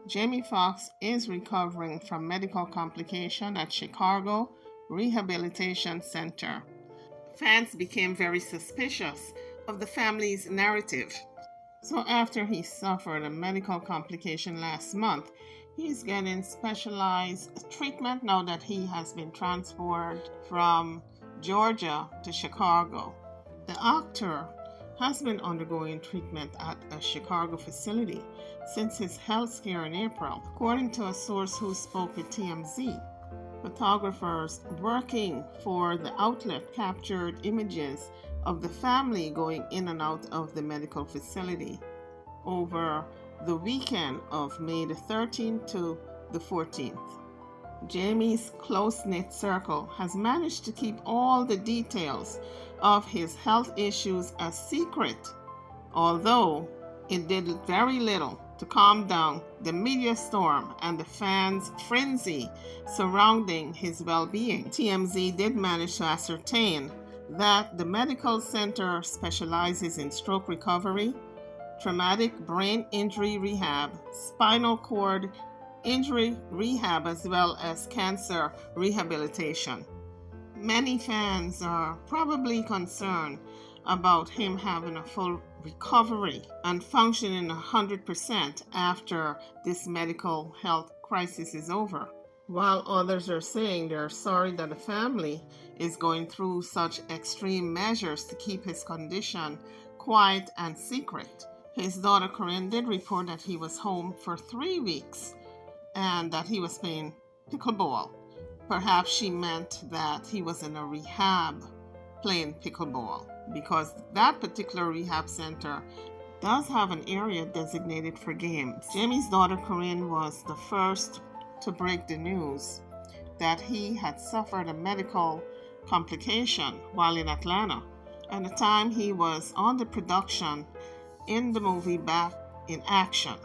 Jamie Foxx is recovering from medical complication at Chicago Rehabilitation Center. Fans became very suspicious of the family's narrative. So after he suffered a medical complication last month, he's getting specialized treatment now that he has been transferred from Georgia to Chicago. The actor has been undergoing treatment at a Chicago facility since his health scare in April, according to a source who spoke with TMZ. Photographers working for the outlet captured images of the family going in and out of the medical facility over the weekend of May the 13th to the 14th. Jamie's close-knit circle has managed to keep all the details of his health issues a secret, although it did very little to calm down the media storm and the fans' frenzy surrounding his well-being. TMZ did manage to ascertain that the medical center specializes in stroke recovery, traumatic brain injury rehab, spinal cord injury rehab, as well as cancer rehabilitation. Many fans are probably concerned about him having a full recovery and functioning 100% after this medical health crisis is over, while others are saying they're sorry that the family is going through such extreme measures to keep his condition quiet and secret. His daughter Corinne did report that he was home for 3 weeks and that he was playing pickleball. Perhaps she meant that he was in a rehab playing pickleball, because that particular rehab center does have an area designated for games. Jamie's daughter Corinne was the first to break the news that he had suffered a medical complication while in Atlanta, at the time he was on the production in the movie Back in Action.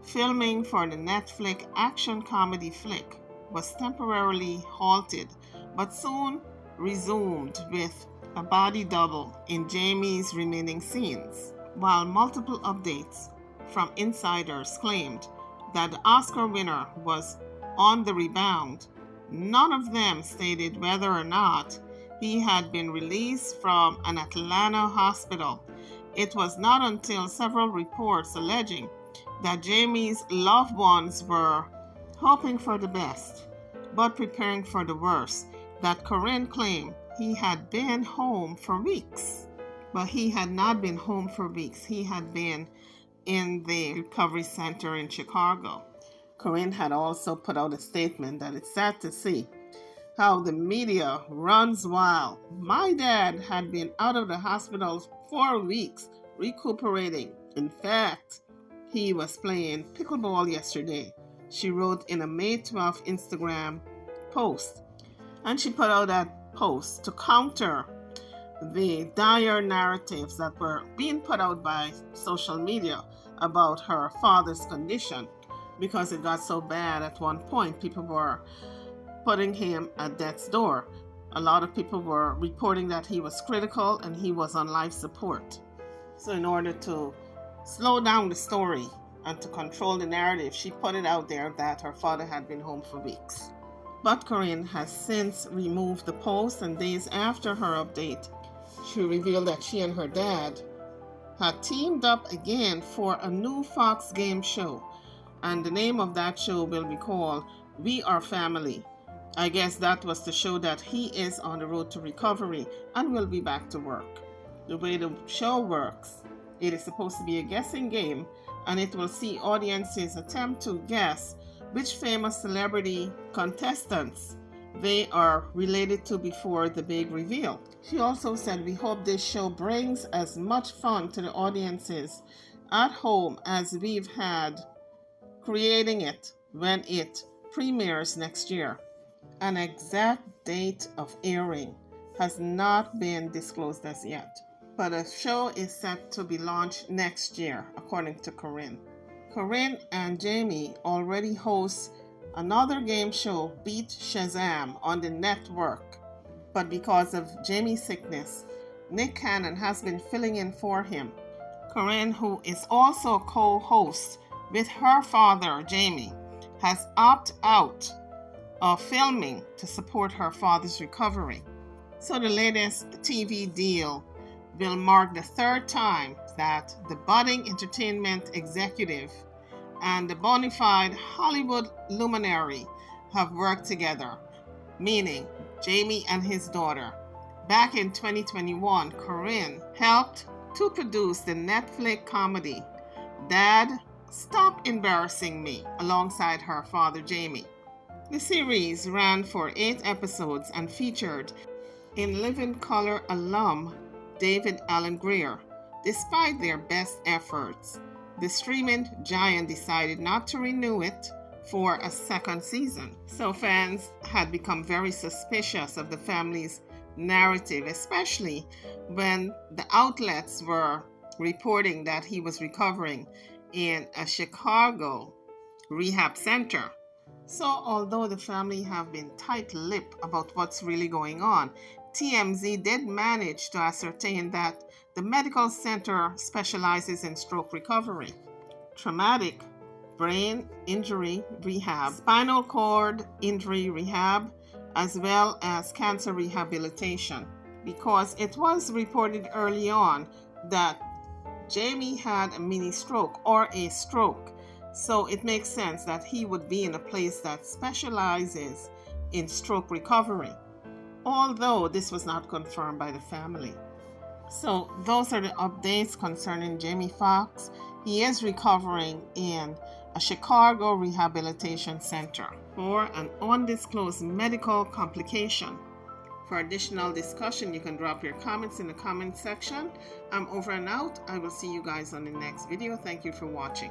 Filming for the Netflix action comedy flick was temporarily halted, but soon resumed with a body double in Jamie's remaining scenes. While multiple updates from insiders claimed that the Oscar winner was on the rebound, none of them stated whether or not he had been released from an Atlanta hospital. It was not until several reports alleging that Jamie's loved ones were hoping for the best but preparing for the worst that Corinne claimed he had been home for weeks. But he had not been home for weeks. He had been in the recovery center in Chicago. Corinne had also put out a statement that it's sad to see how the media runs wild. My dad had been out of the hospital for weeks, recuperating. In fact, he was playing pickleball yesterday, she wrote in a May 12th Instagram post. And she put out that post to counter the dire narratives that were being put out by social media about her father's condition, because it got so bad at one point people were putting him at death's door. A lot of people were reporting that he was critical and he was on life support. So in order to slow down the story and to control the narrative, she put it out there that her father had been home for weeks. But Corinne has since removed the post, and days after her update, she revealed that she and her dad had teamed up again for a new Fox game show, and the name of that show will be called We Are Family. I guess that was to show that he is on the road to recovery and will be back to work. The way the show works, it is supposed to be a guessing game, and it will see audiences attempt to guess which famous celebrity contestants they are related to before the big reveal. She also said, "We hope this show brings as much fun to the audiences at home as we've had creating it when it premieres next year." An exact date of airing has not been disclosed as yet, but the show is set to be launched next year, according to Corinne. Corinne and Jamie already host another game show, Beat Shazam, on the network. But because of Jamie's sickness, Nick Cannon has been filling in for him. Corinne, who is also co-host with her father, Jamie, has opted out of filming to support her father's recovery. So the latest TV deal will mark the third time that the budding entertainment executive and the bona fide Hollywood luminary have worked together, meaning Jamie and his daughter. Back in 2021, Corinne helped to produce the Netflix comedy Dad, Stop Embarrassing Me alongside her father Jamie. The series ran for 8 episodes and featured In Living Color alum David Alan Grier. Despite their best efforts, the streaming giant decided not to renew it for a second season. So fans had become very suspicious of the family's narrative, especially when the outlets were reporting that he was recovering in a Chicago rehab center. So although the family have been tight-lipped about what's really going on, TMZ did manage to ascertain that the medical center specializes in stroke recovery, traumatic brain injury rehab, spinal cord injury rehab, as well as cancer rehabilitation, because it was reported early on that Jamie had a mini stroke or a stroke. So it makes sense that he would be in a place that specializes in stroke recovery, although this was not confirmed by the family. So those are the updates concerning Jamie Foxx. He is recovering in a Chicago rehabilitation center for an undisclosed medical complication. For additional discussion, you can drop your comments in the comment section. I'm over and out. I will see you guys on the next video. Thank you for watching.